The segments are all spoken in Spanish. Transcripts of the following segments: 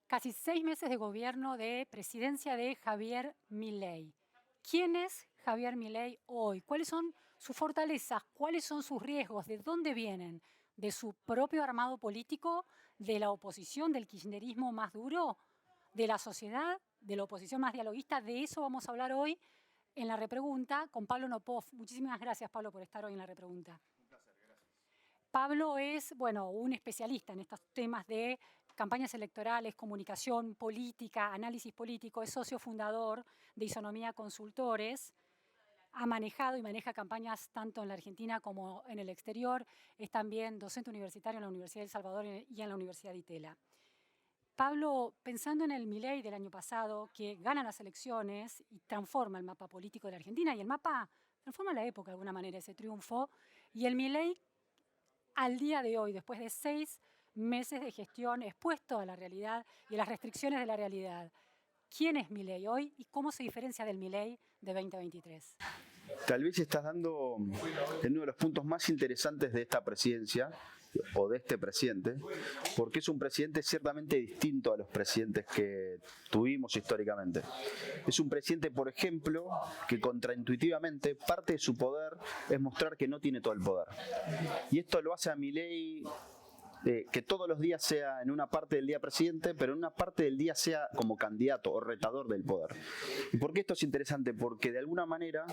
Casi 6 meses de gobierno de presidencia de Javier Milei. ¿Quién es Javier Milei hoy? ¿Cuáles son sus fortalezas? ¿Cuáles son sus riesgos? ¿De dónde vienen? ¿De su propio armado político? ¿De la oposición, del kirchnerismo más duro? ¿De la sociedad? ¿De la oposición más dialoguista? De eso vamos a hablar hoy en la repregunta con Pablo Nopov. Muchísimas gracias, Pablo, por estar hoy en la repregunta. Un placer, gracias. Pablo es, un especialista en estos temas de campañas electorales, comunicación política, análisis político, es socio fundador de Isonomía Consultores, ha manejado y maneja campañas tanto en la Argentina como en el exterior, es también docente universitario en la Universidad de El Salvador y en la Universidad de Itela. Pablo, pensando en el Milei del año pasado, que gana las elecciones y transforma el mapa político de la Argentina, y el mapa transforma la época de alguna manera, ese triunfo, y el Milei al día de hoy, después de 6 meses de gestión expuesto a la realidad y a las restricciones de la realidad, ¿quién es Milei hoy y cómo se diferencia del Milei de 2023? Tal vez estás dando en uno de los puntos más interesantes de esta presidencia o de este presidente, porque es un presidente ciertamente distinto a los presidentes que tuvimos históricamente. Es un presidente, por ejemplo, que contraintuitivamente parte de su poder es mostrar que no tiene todo el poder. Y esto lo hace a Milei que todos los días sea en una parte del día presidente, pero en una parte del día sea como candidato o retador del poder. ¿Y por qué esto es interesante? Porque de alguna manera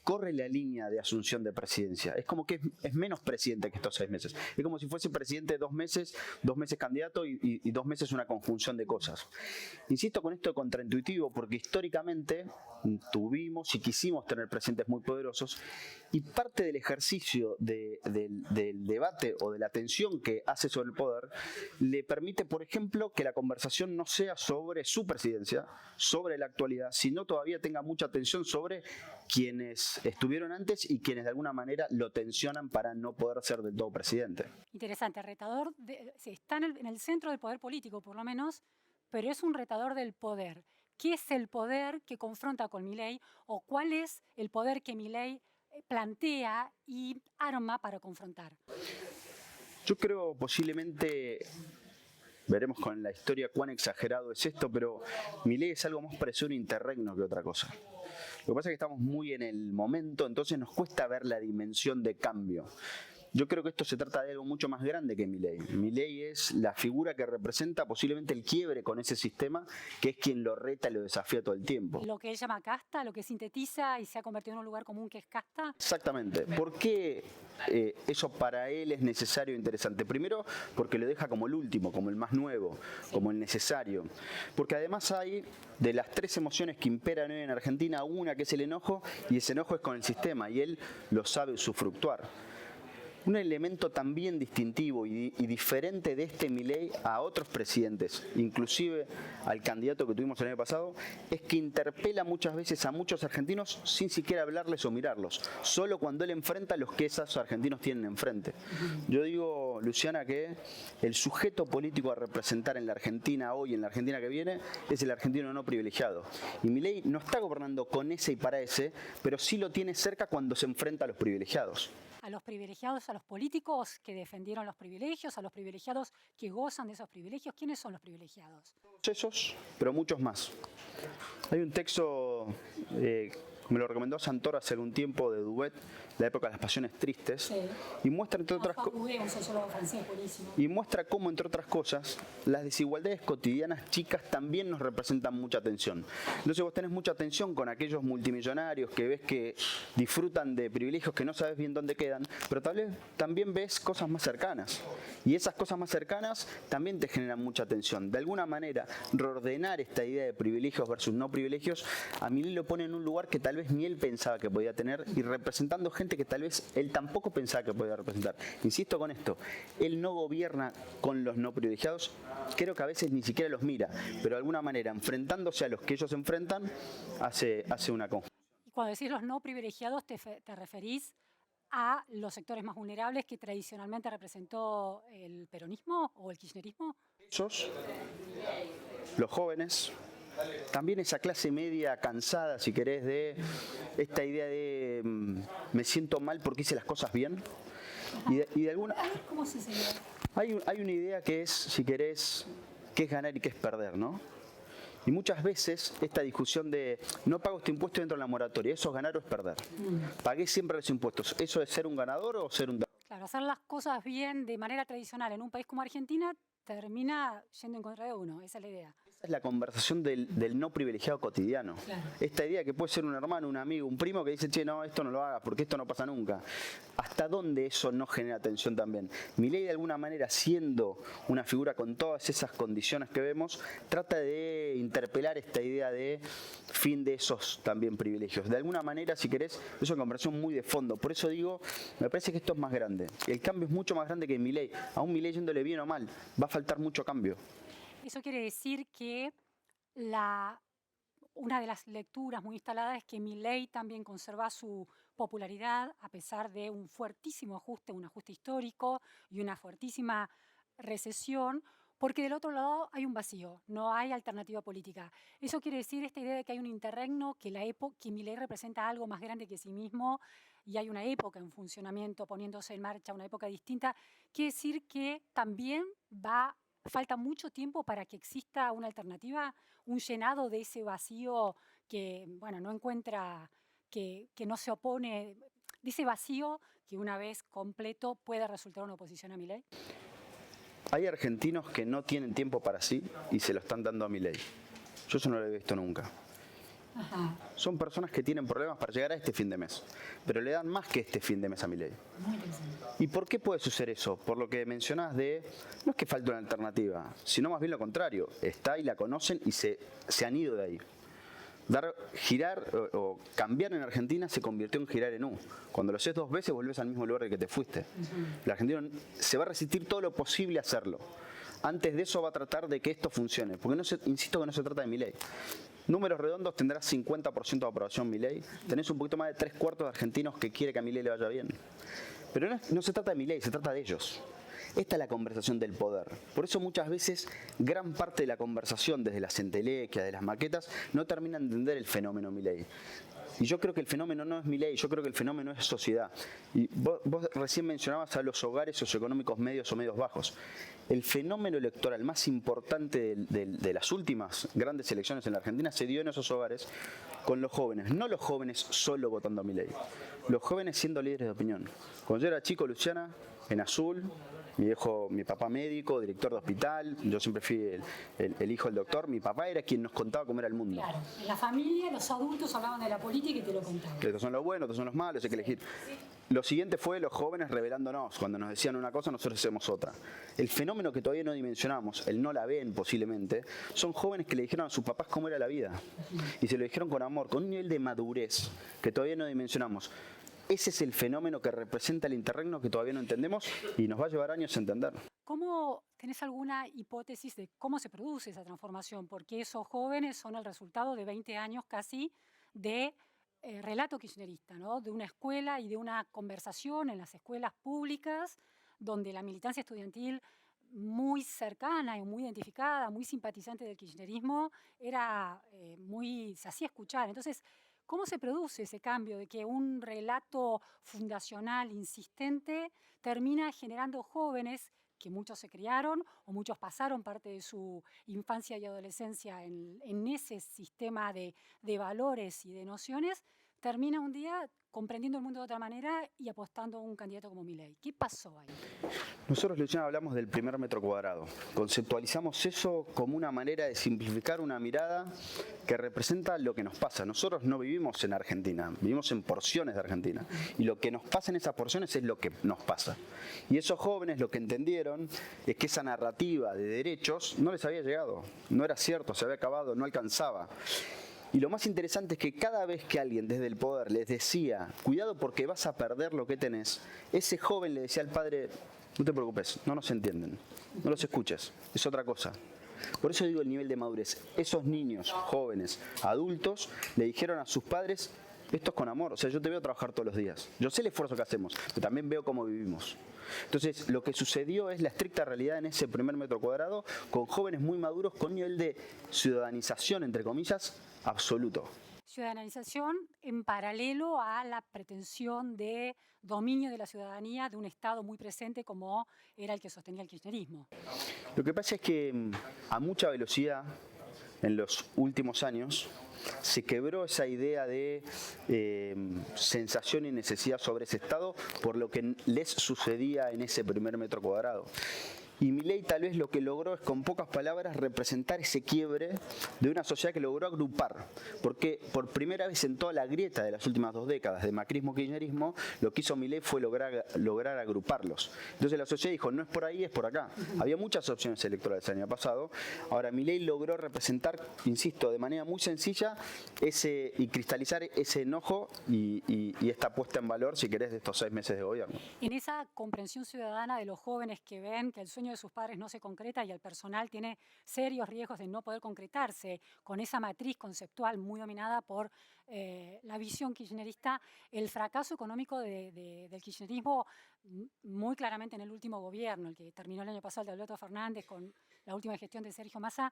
corre la línea de asunción de presidencia. Es como que es menos presidente que estos 6 meses. Es como si fuese presidente 2 meses candidato y 2 meses una conjunción de cosas. Insisto con esto contraintuitivo porque históricamente tuvimos y quisimos tener presidentes muy poderosos y parte del ejercicio del debate o de la tensión que hace sobre el poder le permite, por ejemplo, que la conversación no sea sobre su presidencia, sobre la actualidad, sino todavía tenga mucha atención sobre quienes estuvieron antes y quienes de alguna manera lo tensionan para no poder ser del todo presidente. Interesante, retador, está en el centro del poder político por lo menos, pero es un retador del poder. ¿Qué es el poder que confronta con Milei o cuál es el poder que Milei plantea y arma para confrontar? Yo creo posiblemente, veremos con la historia cuán exagerado es esto, pero Milei es algo más parecido a un interregno que otra cosa. Lo que pasa es que estamos muy en el momento, entonces nos cuesta ver la dimensión de cambio. Yo creo que esto se trata de algo mucho más grande que Milei. Milei es la figura que representa posiblemente el quiebre con ese sistema, que es quien lo reta y lo desafía todo el tiempo. Lo que él llama casta, lo que sintetiza y se ha convertido en un lugar común que es casta. Exactamente. ¿Por qué eso para él es necesario e interesante? Primero, porque lo deja como el último, como el más nuevo, como el necesario. Porque además hay de las 3 emociones que imperan hoy en Argentina, una que es el enojo, y ese enojo es con el sistema, y él lo sabe usufructuar. Un elemento también distintivo y diferente de este Milei a otros presidentes, inclusive al candidato que tuvimos el año pasado, es que interpela muchas veces a muchos argentinos sin siquiera hablarles o mirarlos, solo cuando él enfrenta a los que esos argentinos tienen enfrente. Yo digo, Luciana, que el sujeto político a representar en la Argentina hoy, en la Argentina que viene, es el argentino no privilegiado. Y Milei no está gobernando con ese y para ese, pero sí lo tiene cerca cuando se enfrenta a los privilegiados. A los privilegiados, a los políticos que defendieron los privilegios, a los privilegiados que gozan de esos privilegios. ¿Quiénes son los privilegiados? Esos, pero muchos más. Hay un texto, me lo recomendó Santoro hace algún tiempo, de Duvet, la época de las pasiones tristes, sí. Y muestra entre otras y muestra cómo, entre otras cosas, las desigualdades cotidianas chicas también nos representan mucha tensión. Entonces vos tenés mucha tensión con aquellos multimillonarios que ves que disfrutan de privilegios que no sabes bien dónde quedan, pero tal vez también ves cosas más cercanas. Y esas cosas más cercanas también te generan mucha tensión. De alguna manera, reordenar esta idea de privilegios versus no privilegios, a Milei lo pone en un lugar que tal vez ni él pensaba que podía tener y representando gente que tal vez él tampoco pensaba que podía representar. Insisto con esto, él no gobierna con los no privilegiados, creo que a veces ni siquiera los mira, pero de alguna manera, enfrentándose a los que ellos enfrentan, hace una conjunción. Y cuando decís los no privilegiados, ¿te referís a los sectores más vulnerables que tradicionalmente representó el peronismo o el kirchnerismo? Esos, los jóvenes, también esa clase media cansada, si querés, de esta idea de me siento mal porque hice las cosas bien. Y de alguna... ¿Cómo se sería? Hay una idea que es, si querés, qué es ganar y qué es perder, ¿no? Y muchas veces esta discusión de no pago este impuesto dentro de la moratoria, ¿eso es ganar o es perder? Pagué siempre los impuestos, ¿eso es ser un ganador o ser un... Claro, hacer las cosas bien de manera tradicional en un país como Argentina termina yendo en contra de uno, esa es la idea. Esa es la conversación del no privilegiado cotidiano. Claro. Esta idea que puede ser un hermano, un amigo, un primo que dice, che, no, esto no lo hagas porque esto no pasa nunca. ¿Hasta dónde eso no genera tensión también? Milei, de alguna manera, siendo una figura con todas esas condiciones que vemos, trata de interpelar esta idea de fin de esos también privilegios. De alguna manera, si querés, es una conversación muy de fondo. Por eso digo, me parece que esto es más grande. El cambio es mucho más grande que Milei. Aún Milei yéndole bien o mal, va a faltar mucho cambio. Eso quiere decir que una de las lecturas muy instaladas es que Milei también conserva su popularidad a pesar de un fuertísimo ajuste, un ajuste histórico y una fuertísima recesión, porque del otro lado hay un vacío, no hay alternativa política. Eso quiere decir esta idea de que hay un interregno, que Milei representa algo más grande que sí mismo y hay una época en funcionamiento, poniéndose en marcha, una época distinta. Quiere decir que también falta mucho tiempo para que exista una alternativa, un llenado de ese vacío que, bueno, no encuentra, que no se opone, de ese vacío que una vez completo puede resultar una oposición a Milei. Hay argentinos que no tienen tiempo para sí y se lo están dando a Milei. Yo eso no lo he visto nunca. Ajá. Son personas que tienen problemas para llegar a este fin de mes, pero le dan más que este fin de mes a Milei. Muy interesante. ¿Y por qué puede suceder eso? Por lo que mencionás no es que falte una alternativa, sino más bien lo contrario. Está y la conocen y se han ido de ahí. Girar o cambiar en Argentina se convirtió en girar en U. Cuando lo haces 2 veces volvés al mismo lugar del que te fuiste. El argentino se va a resistir todo lo posible a hacerlo. Antes de eso va a tratar de que esto funcione, porque insisto que no se trata de Milei. Números redondos, tendrás 50% de aprobación Milei. Tenés un poquito más de 3/4 de argentinos que quiere que a Milei le vaya bien. Pero no se trata de Milei, se trata de ellos. Esta es la conversación del poder. Por eso muchas veces gran parte de la conversación, desde las entelequias, de las maquetas, no termina de entender el fenómeno Milei. Y yo creo que el fenómeno no es Milei, yo creo que el fenómeno es sociedad. Y vos recién mencionabas a los hogares socioeconómicos medios o medios bajos. El fenómeno electoral más importante de las últimas grandes elecciones en la Argentina se dio en esos hogares con los jóvenes. No los jóvenes solo votando a Milei, los jóvenes siendo líderes de opinión. Cuando yo era chico, Luciana, en azul, mi papá médico, director de hospital, yo siempre fui el hijo del doctor, mi papá era quien nos contaba cómo era el mundo. Claro, en la familia los adultos hablaban de la política y te lo contaban. Estos son los buenos, estos son los malos, hay que elegir. Lo siguiente fue los jóvenes revelándonos. Cuando nos decían una cosa, nosotros hacemos otra. El fenómeno que todavía no dimensionamos, el no la ven posiblemente, son jóvenes que le dijeron a sus papás cómo era la vida. Y se lo dijeron con amor, con un nivel de madurez que todavía no dimensionamos. Ese es el fenómeno que representa el interregno que todavía no entendemos y nos va a llevar años a entender. ¿Tenés alguna hipótesis de cómo se produce esa transformación? Porque esos jóvenes son el resultado de 20 años casi de relato kirchnerista, ¿no? De una escuela y de una conversación en las escuelas públicas donde la militancia estudiantil muy cercana y muy identificada, muy simpatizante del kirchnerismo, se hacía escuchar. Entonces, ¿cómo se produce ese cambio de que un relato fundacional insistente termina generando jóvenes que muchos se criaron o muchos pasaron parte de su infancia y adolescencia en ese sistema de valores y de nociones, termina un día comprendiendo el mundo de otra manera y apostando a un candidato como Milei? ¿Qué pasó ahí? Nosotros, Luciana, hablamos del primer metro cuadrado. Conceptualizamos eso como una manera de simplificar una mirada que representa lo que nos pasa. Nosotros no vivimos en Argentina, vivimos en porciones de Argentina. Y lo que nos pasa en esas porciones es lo que nos pasa. Y esos jóvenes lo que entendieron es que esa narrativa de derechos no les había llegado. No era cierto, se había acabado, no alcanzaba. Y lo más interesante es que cada vez que alguien desde el poder les decía, cuidado porque vas a perder lo que tenés, ese joven le decía al padre, no te preocupes, no nos entienden, no los escuches, es otra cosa. Por eso digo el nivel de madurez. Esos niños, jóvenes, adultos, le dijeron a sus padres, esto es con amor, o sea, yo te veo trabajar todos los días, yo sé el esfuerzo que hacemos, pero también veo cómo vivimos. Entonces, lo que sucedió es la estricta realidad en ese primer metro cuadrado, con jóvenes muy maduros, con un nivel de ciudadanización, entre comillas, absoluto. Ciudadanización en paralelo a la pretensión de dominio de la ciudadanía de un Estado muy presente como era el que sostenía el kirchnerismo. Lo que pasa es que a mucha velocidad, en los últimos años, se quebró esa idea de sensación y necesidad sobre ese Estado por lo que les sucedía en ese primer metro cuadrado. Y Milei tal vez lo que logró es, con pocas palabras, representar ese quiebre de una sociedad que logró agrupar. Porque por primera vez en toda la grieta de las últimas 2 décadas de macrismo-kirchnerismo, lo que hizo Milei fue lograr agruparlos. Entonces la sociedad dijo, no es por ahí, es por acá. Había muchas opciones electorales el año pasado. Ahora Milei logró representar, insisto, de manera muy sencilla y cristalizar ese enojo y esta puesta en valor, si querés, de estos 6 meses de gobierno. En esa comprensión ciudadana de los jóvenes que ven que el sueño de sus padres no se concreta y el personal tiene serios riesgos de no poder concretarse, con esa matriz conceptual muy dominada por la visión kirchnerista, el fracaso económico del kirchnerismo muy claramente en el último gobierno, el que terminó el año pasado, el de Alberto Fernández, con la última gestión de Sergio Massa,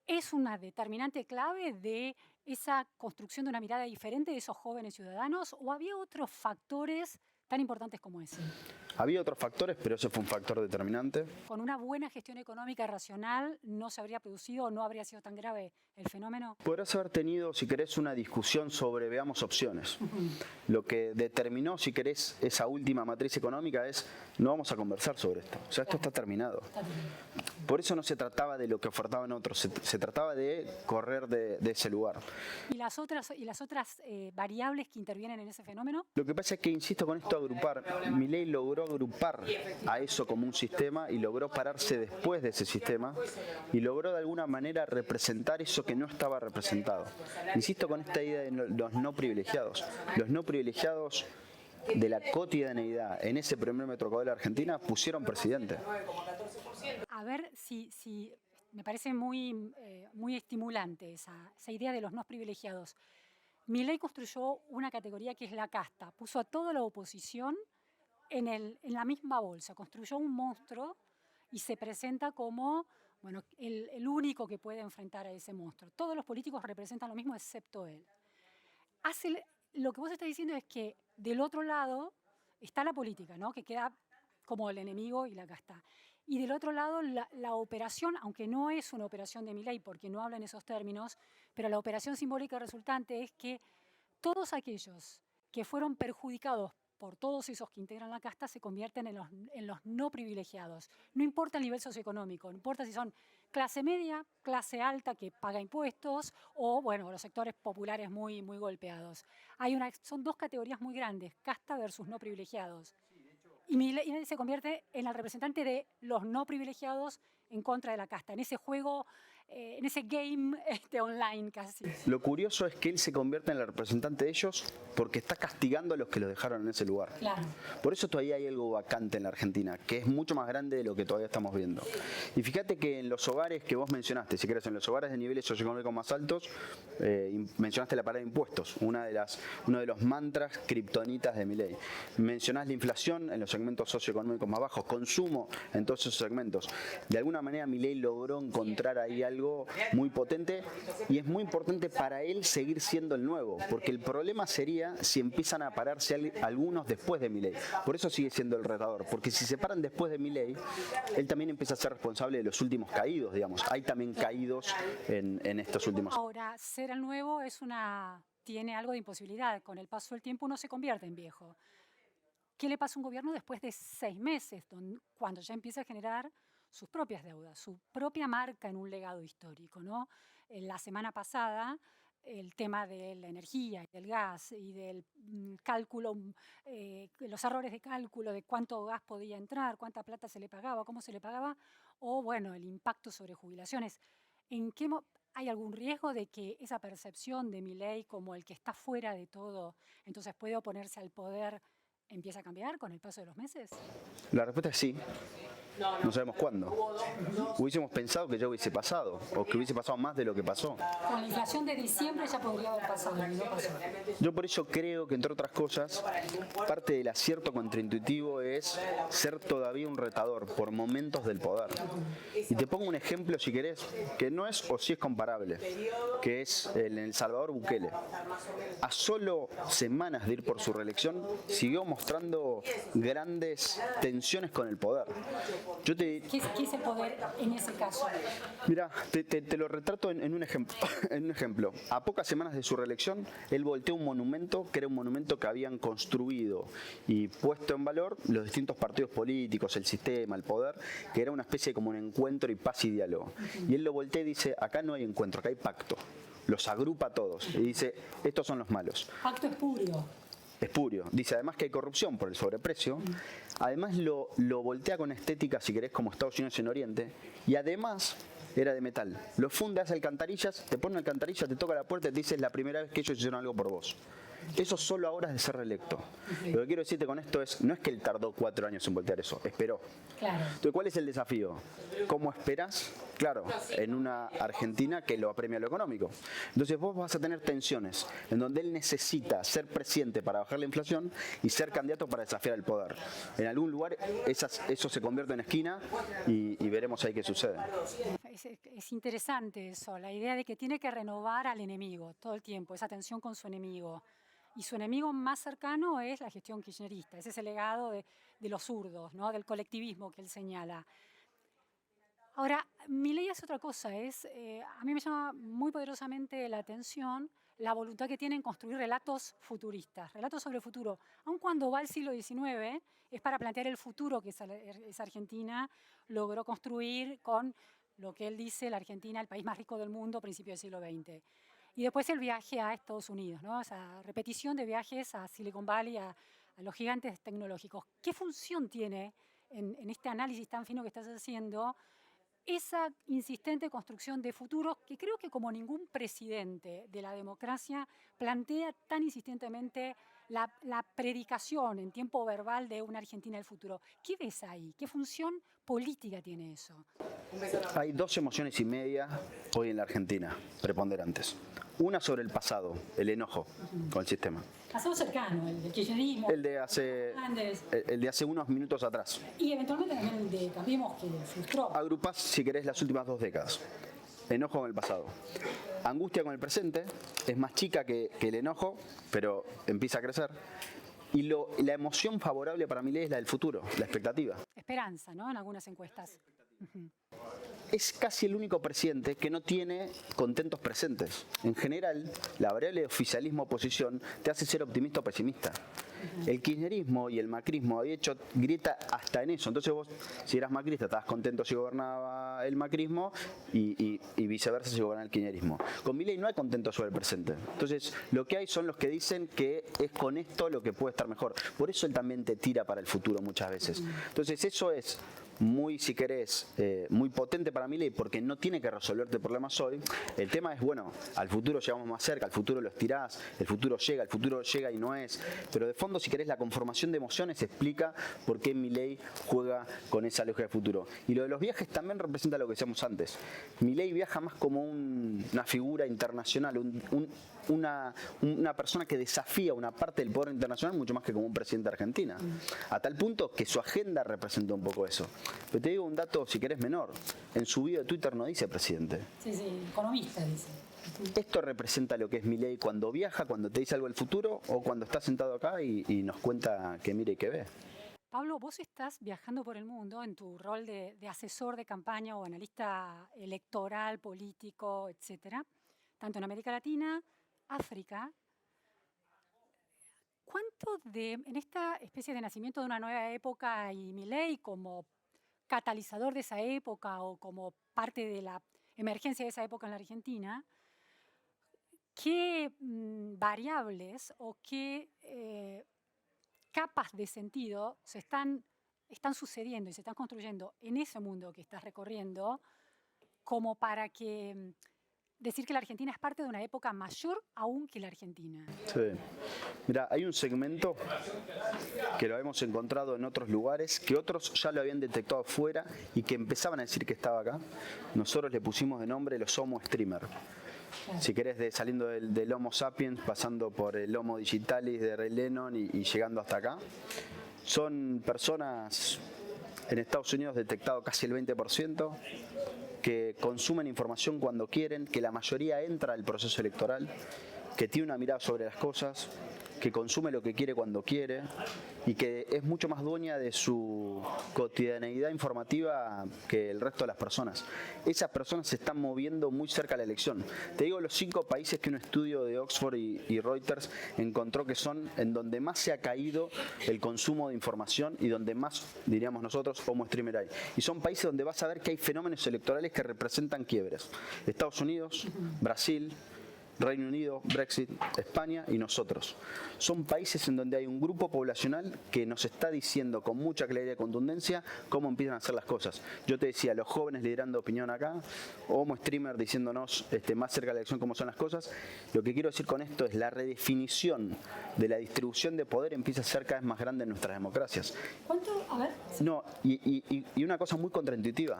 es una determinante clave de esa construcción de una mirada diferente de esos jóvenes ciudadanos, ¿o había otros factores tan importantes como ese? Había otros factores, pero ese fue un factor determinante. ¿Con una buena gestión económica racional no se habría producido o no habría sido tan grave el fenómeno? Podrás haber tenido, si querés, una discusión sobre veamos opciones. Lo que determinó, si querés, esa última matriz económica es no vamos a conversar sobre esto. O sea, esto está terminado. Por eso no se trataba de lo que ofertaban otros, se trataba de correr de ese lugar. ¿Y las otras variables que intervienen en ese fenómeno? Lo que pasa es que, insisto con esto, agrupar. Milei logró agrupar a eso como un sistema y logró pararse después de ese sistema y logró de alguna manera representar eso que no estaba representado. Insisto con esta idea de los no privilegiados. Los no privilegiados de la cotidianeidad en ese primer metro cuadrado de la Argentina pusieron presidente. A ver si me parece muy estimulante esa idea de los no privilegiados. Milei construyó una categoría que es la casta, puso a toda la oposición en la misma bolsa, construyó un monstruo y se presenta como el único que puede enfrentar a ese monstruo. Todos los políticos representan lo mismo excepto él. Lo que vos estás diciendo es que del otro lado está la política, ¿no? Que queda como el enemigo y la casta. Y del otro lado la operación, aunque no es una operación de Milei porque no habla en esos términos, pero la operación simbólica resultante es que todos aquellos que fueron perjudicados por todos esos que integran la casta se convierten en los no privilegiados. No importa el nivel socioeconómico, no importa si son clase media, clase alta que paga impuestos o los sectores populares muy, muy golpeados. Son 2 categorías muy grandes, casta versus no privilegiados. Y Milei se convierte en el representante de los no privilegiados en contra de la casta, en ese juego, en ese game online casi. Lo curioso es que él se convierte en el representante de ellos porque está castigando a los que los dejaron en ese lugar. Claro. Por eso todavía hay algo vacante en la Argentina, que es mucho más grande de lo que todavía estamos viendo. Y fíjate que en los hogares que vos mencionaste, si querés, en los hogares de niveles socioeconómicos más altos, mencionaste la parada de impuestos, uno de los mantras kriptonitas de Milei. Mencionás la inflación en los segmentos socioeconómicos más bajos, consumo en todos esos segmentos. De alguna manera Milei logró encontrar ahí algo muy potente y es muy importante para él seguir siendo el nuevo, porque el problema sería si empiezan a pararse algunos después de Milei. Por eso sigue siendo el retador, porque si se paran después de Milei, él también empieza a ser responsable de los últimos caídos, digamos. Hay también caídos en estos últimos años. Ahora, ser el nuevo tiene algo de imposibilidad. Con el paso del tiempo uno se convierte en viejo. ¿Qué le pasa a un gobierno después de 6 meses, cuando ya empieza a generar sus propias deudas, su propia marca en un legado histórico, ¿no? La semana pasada, el tema de la energía, del gas y del cálculo, los errores de cálculo de cuánto gas podía entrar, cuánta plata se le pagaba, cómo se le pagaba, o el impacto sobre jubilaciones. ¿Hay algún riesgo de que esa percepción de Milei como el que está fuera de todo, entonces puede oponerse al poder, empieza a cambiar con el paso de los meses? La respuesta es sí. no sabemos cuándo. Hubiésemos pensado que ya hubiese pasado, o que hubiese pasado más de lo que pasó. Con la inflación de diciembre ya podría haber pasado, y no pasó. Yo por eso creo que, entre otras cosas, parte del acierto contraintuitivo es ser todavía un retador por momentos del poder. Y te pongo un ejemplo, si querés, que no es o sí es comparable, que es en El Salvador Bukele. A solo semanas de ir por su reelección, siguió mostrando grandes tensiones con el poder. ¿Qué es el poder en ese caso? Mira, te lo retrato en un ejemplo. En un ejemplo. A pocas semanas de su reelección, él volteó un monumento que era un monumento que habían construido y puesto en valor los distintos partidos políticos, el sistema, el poder, que era una especie como un encuentro y paz y diálogo. Y él lo voltea y dice, acá no hay encuentro, acá hay pacto. Los agrupa a todos y dice, estos son los malos. Pacto espurio. Espurio. Dice además que hay corrupción por el sobreprecio. Además lo voltea con estética, si querés, como Estados Unidos en Oriente. Y además era de metal. Lo funda, hace alcantarillas, te pone alcantarillas, te toca la puerta y te dice, es la primera vez que ellos hicieron algo por vos. Eso solo ahora es de ser reelecto. Lo que quiero decirte con esto es, no es que él tardó 4 años en voltear eso, esperó. Claro. Entonces, ¿cuál es el desafío? ¿Cómo esperás? Claro, en una Argentina que lo apremia lo económico. Entonces vos vas a tener tensiones en donde él necesita ser presidente para bajar la inflación y ser candidato para desafiar el poder. En algún lugar eso se convierte en esquina y veremos ahí qué sucede. Es interesante eso, la idea de que tiene que renovar al enemigo todo el tiempo, esa tensión con su enemigo. Y su enemigo más cercano es la gestión kirchnerista, es ese legado de los zurdos, ¿no? Del colectivismo que él señala. Ahora, Milei hace otra cosa, a mí me llama muy poderosamente la atención la voluntad que tiene en construir relatos futuristas, relatos sobre el futuro. Aun cuando va al siglo XIX, es para plantear el futuro que esa Argentina logró construir con lo que él dice, la Argentina, el país más rico del mundo, a principios del siglo XX. Y después el viaje a Estados Unidos, ¿no? Esa repetición de viajes a Silicon Valley, a los gigantes tecnológicos. ¿Qué función tiene en este análisis tan fino que estás haciendo esa insistente construcción de futuros que creo que como ningún presidente de la democracia plantea tan insistentemente la predicación en tiempo verbal de una Argentina del futuro? ¿Qué ves ahí? ¿Qué función política tiene eso? Hay 2 emociones y media hoy en la Argentina, preponderantes. Una sobre el pasado, el enojo con el sistema. Pasado cercano, el del kirchnerismo. El de hace unos minutos atrás. Y eventualmente también el de Cambiemos, que frustró. Agrupás, si querés, las últimas 2 décadas. Enojo con el pasado. Angustia con el presente, es más chica que el enojo, pero empieza a crecer. Y la emoción favorable para Milei es la del futuro, la expectativa. Esperanza, ¿no? En algunas encuestas. Es casi el único presidente que no tiene contentos presentes. En general, la variable de oficialismo-oposición te hace ser optimista o pesimista. El kirchnerismo y el macrismo había hecho grieta hasta en eso. Entonces vos, si eras macrista, estabas contento si gobernaba el macrismo y viceversa si gobernaba el kirchnerismo. Con Milei no hay contento sobre el presente. Entonces lo que hay son los que dicen que es con esto lo que puede estar mejor. Por eso él también te tira para el futuro muchas veces. Entonces eso es muy, si querés, muy potente para Milei porque no tiene que resolverte problemas hoy. El tema es, bueno, al futuro llegamos más cerca, al futuro lo estirás, el futuro llega y no es. Pero de fondo, si querés, la conformación de emociones explica por qué Milei juega con esa lógica de futuro. Y lo de los viajes también representa lo que decíamos antes. Milei viaja más como una figura internacional, una persona que desafía una parte del poder internacional mucho más que como un presidente de Argentina. A tal punto que su agenda representa un poco eso. Pero te digo un dato, si querés, menor. En su video de Twitter no dice presidente. Sí, economista dice. Esto representa lo que es Milei cuando viaja, cuando te dice algo del futuro o cuando está sentado acá y nos cuenta qué mira y qué ve. Pablo, vos estás viajando por el mundo en tu rol de asesor de campaña o analista electoral, político, etcétera, tanto en América Latina, África. ¿Cuánto en esta especie de nacimiento de una nueva época y Milei como catalizador de esa época o como parte de la emergencia de esa época en la Argentina, qué variables o qué capas de sentido están sucediendo y se están construyendo en ese mundo que estás recorriendo como para que decir que la Argentina es parte de una época mayor aún que la Argentina. Sí. Mira, hay un segmento que lo hemos encontrado en otros lugares, que otros ya lo habían detectado afuera y que empezaban a decir que estaba acá. Nosotros le pusimos de nombre los Homo Streamer. Si querés, saliendo del Homo sapiens, pasando por el Homo digitalis de Ray Lennon y llegando hasta acá. Son personas en Estados Unidos detectado casi el 20%, que consumen información cuando quieren, que la mayoría entra al proceso electoral, que tiene una mirada sobre las cosas, que consume lo que quiere cuando quiere y que es mucho más dueña de su cotidianeidad informativa que el resto de las personas. Esas personas se están moviendo muy cerca de la elección. Te digo los 5 países que un estudio de Oxford y Reuters encontró que son en donde más se ha caído el consumo de información y donde más, diríamos nosotros, Homo Streamer hay. Y son países donde vas a ver que hay fenómenos electorales que representan quiebres. Estados Unidos, Brasil, Reino Unido, Brexit, España y nosotros. Son países en donde hay un grupo poblacional que nos está diciendo con mucha claridad y contundencia cómo empiezan a hacer las cosas. Yo te decía, los jóvenes liderando opinión acá, Homo Streamer diciéndonos más cerca de la elección cómo son las cosas. Lo que quiero decir con esto es la redefinición de la distribución de poder empieza a ser cada vez más grande en nuestras democracias. ¿Cuánto? A ver. No, y una cosa muy contraintuitiva.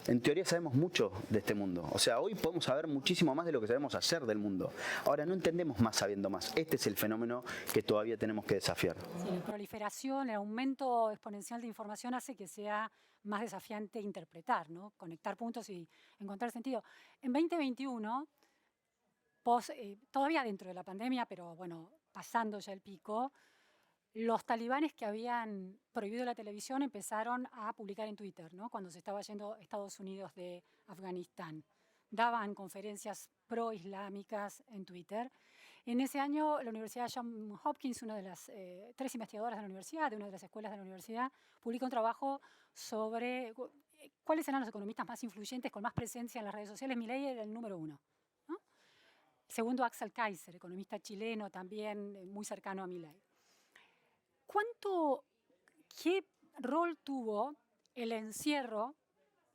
En teoría sabemos mucho de este mundo. O sea, hoy podemos saber muchísimo más de lo que sabemos hacer del mundo. Ahora no entendemos más sabiendo más. Este es el fenómeno que todavía tenemos que desafiar. Sí, la proliferación, el aumento exponencial de información hace que sea más desafiante interpretar, ¿no? Conectar puntos y encontrar sentido. En 2021, todavía dentro de la pandemia, pero bueno, pasando ya el pico, los talibanes que habían prohibido la televisión empezaron a publicar en Twitter, ¿no? Cuando se estaba yendo Estados Unidos de Afganistán. Daban conferencias pro-islámicas en Twitter. En ese año, la Universidad Johns Hopkins, una de las 3 investigadoras de la universidad, de una de las escuelas de la universidad, publica un trabajo sobre cuáles eran los economistas más influyentes, con más presencia en las redes sociales. Milei era el número 1, ¿no? Segundo, Axel Kaiser, economista chileno, también muy cercano a Milei. ¿Qué rol tuvo el encierro,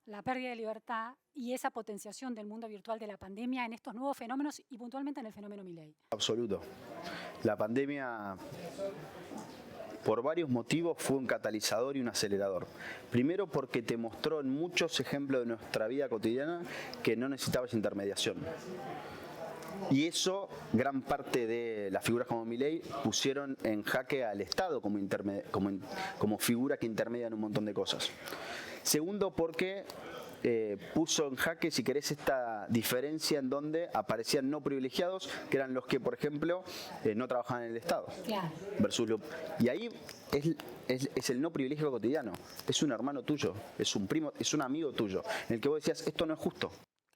la pérdida de libertad y esa potenciación del mundo virtual de la pandemia en estos nuevos fenómenos y puntualmente en el fenómeno Milei? Absoluto. La pandemia, por varios motivos, fue un catalizador y un acelerador. Primero porque te mostró en muchos ejemplos de nuestra vida cotidiana que no necesitabas intermediación. Y eso, gran parte de las figuras como Milei pusieron en jaque al Estado como figura que intermedia en un montón de cosas. Segundo, porque puso en jaque, si querés, esta diferencia en donde aparecían no privilegiados, que eran los que, por ejemplo, no trabajaban en el Estado. Claro. Y ahí es el no privilegio cotidiano. Es un hermano tuyo, es un primo, es un amigo tuyo, en el que vos decías, esto no es justo.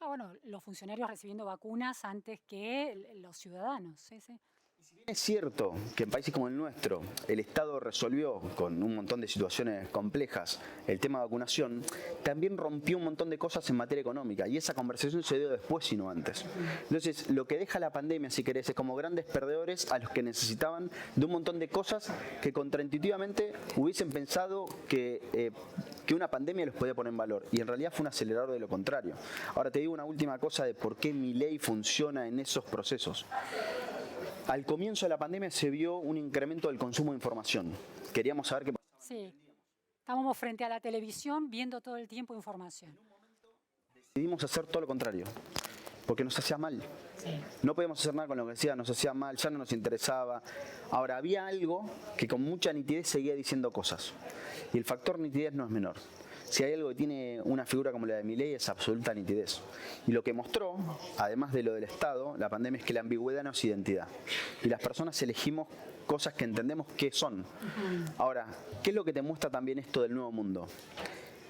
Bueno, los funcionarios recibiendo vacunas antes que los ciudadanos. ¿Sí? Si bien es cierto que en países como el nuestro el Estado resolvió con un montón de situaciones complejas el tema de vacunación, también rompió un montón de cosas en materia económica y esa conversación se dio después y no antes. Entonces, lo que deja la pandemia, si querés, es como grandes perdedores a los que necesitaban de un montón de cosas que contraintuitivamente hubiesen pensado que una pandemia los podía poner en valor y en realidad fue un acelerador de lo contrario. Ahora te digo una última cosa de por qué Milei funciona en esos procesos. Al comienzo de la pandemia se vio un incremento del consumo de información. Queríamos saber qué pasaba. Sí, estábamos frente a la televisión viendo todo el tiempo información. Decidimos hacer todo lo contrario, porque nos hacía mal. Sí. No podíamos hacer nada con lo que decía, nos hacía mal, ya no nos interesaba. Ahora, había algo que con mucha nitidez seguía diciendo cosas. Y el factor nitidez no es menor. Si hay algo que tiene una figura como la de Milei es absoluta nitidez. Y lo que mostró, además de lo del Estado, la pandemia es que la ambigüedad no es identidad. Y las personas elegimos cosas que entendemos qué son. Ahora, ¿qué es lo que te muestra también esto del nuevo mundo?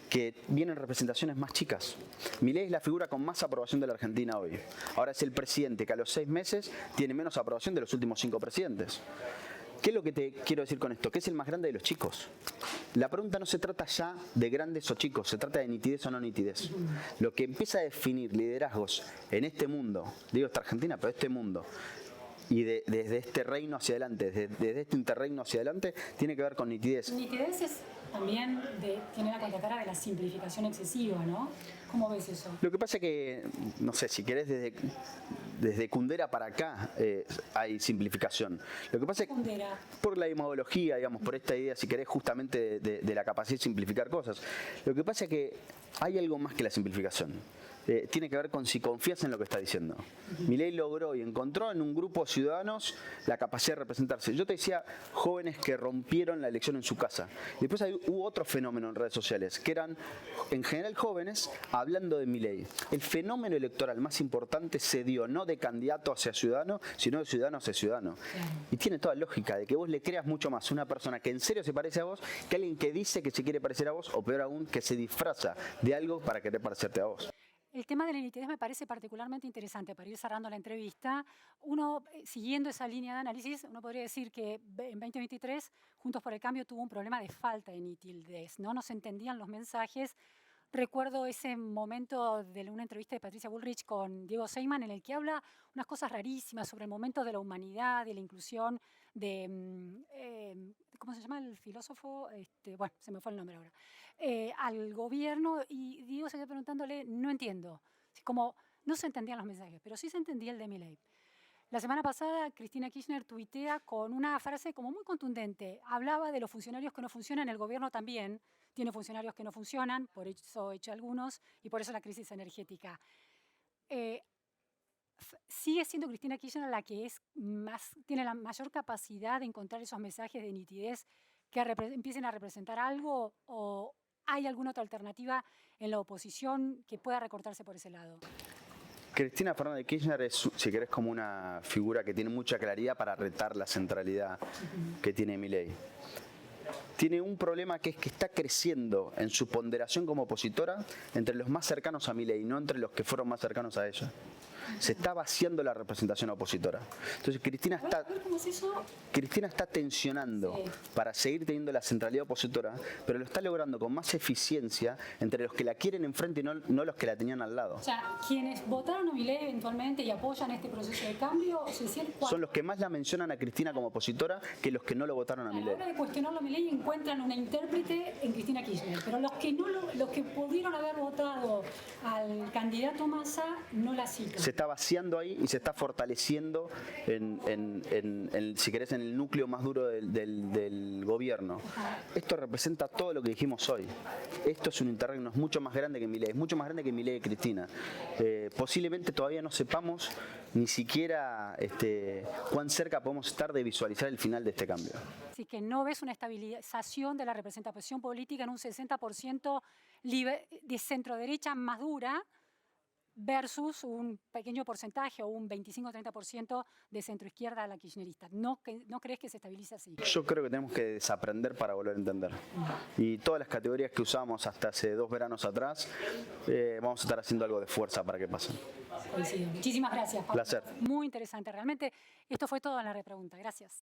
Que vienen representaciones más chicas. Milei es la figura con más aprobación de la Argentina hoy. Ahora es el presidente que a los 6 meses tiene menos aprobación de los últimos 5 presidentes. ¿Qué es lo que te quiero decir con esto? Que es el más grande de los chicos. La pregunta no se trata ya de grandes o chicos, se trata de nitidez o no nitidez. Lo que empieza a definir liderazgos en este mundo, digo esta Argentina, pero este mundo, y desde este reino hacia adelante, desde este interreino hacia adelante, tiene que ver con nitidez. Nitidez es también tiene la contracara de la simplificación excesiva, ¿no? ¿Cómo ves eso? Lo que pasa es que, no sé, si querés desde Kundera para acá hay simplificación. Lo que pasa es que por la demagogía, digamos, por esta idea, si querés, justamente de la capacidad de simplificar cosas. Lo que pasa es que hay algo más que la simplificación. Tiene que ver con si confías en lo que está diciendo. Milei logró y encontró en un grupo de ciudadanos la capacidad de representarse. Yo te decía jóvenes que rompieron la elección en su casa. Después hubo otro fenómeno en redes sociales, que eran en general jóvenes hablando de Milei. El fenómeno electoral más importante se dio no de candidato hacia ciudadano, sino de ciudadano hacia ciudadano. Y tiene toda lógica de que vos le creas mucho más a una persona que en serio se parece a vos que alguien que dice que se quiere parecer a vos, o peor aún, que se disfraza de algo para querer parecerte a vos. El tema de la nitidez me parece particularmente interesante para ir cerrando la entrevista. Uno, siguiendo esa línea de análisis, uno podría decir que en 2023 Juntos por el Cambio tuvo un problema de falta de nitidez, ¿no? No se entendían los mensajes. Recuerdo ese momento de una entrevista de Patricia Bullrich con Diego Seyman en el que habla unas cosas rarísimas sobre el momento de la humanidad, de la inclusión, ¿cómo se llama el filósofo? Bueno, se me fue el nombre ahora. Al gobierno, y Diego se quedó preguntándole, no entiendo. Como no se entendían los mensajes, pero sí se entendía el de Milei. La semana pasada, Cristina Kirchner tuitea con una frase como muy contundente. Hablaba de los funcionarios que no funcionan, el gobierno también tiene funcionarios que no funcionan, por eso he hecho algunos, y por eso la crisis energética. Sigue siendo Cristina Kirchner la que tiene la mayor capacidad de encontrar esos mensajes de nitidez que empiecen a representar algo, o hay alguna otra alternativa en la oposición que pueda recortarse por ese lado. Cristina Fernández de Kirchner es, si querés, como una figura que tiene mucha claridad para retar la centralidad que tiene Milei. Tiene un problema, que es que está creciendo en su ponderación como opositora entre los más cercanos a Milei, no entre los que fueron más cercanos a ella. Se está vaciando la representación opositora. Entonces Cristina está tensionando para seguir teniendo la centralidad opositora, pero lo está logrando con más eficiencia entre los que la quieren enfrente y no los que la tenían al lado. O sea, quienes votaron a Milei eventualmente y apoyan este proceso de cambio, son los que más la mencionan a Cristina como opositora que los que no lo votaron a Milei. A la hora de cuestionarlo a Milei encuentran una intérprete en Cristina Kirchner, pero los que pudieron haber votado al candidato Massa no la citan. Se está vaciando ahí y se está fortaleciendo si querés, en el núcleo más duro del gobierno. Esto representa todo lo que dijimos hoy. Esto es un interregno, es mucho más grande que Milei, es mucho más grande que Milei y Cristina. Posiblemente todavía no sepamos ni siquiera cuán cerca podemos estar de visualizar el final de este cambio. Así que no ves una estabilización de la representación política en un 60% de centro-derecha más dura, versus un pequeño porcentaje o un 25-30% de centroizquierda a la kirchnerista. ¿No crees que se estabiliza así? Yo creo que tenemos que desaprender para volver a entender. Y todas las categorías que usamos hasta hace 2 veranos atrás, vamos a estar haciendo algo de fuerza para que pasen. Coincido. Muchísimas gracias, Pablo. Placer. Muy interesante. Realmente esto fue todo en la repregunta. Gracias.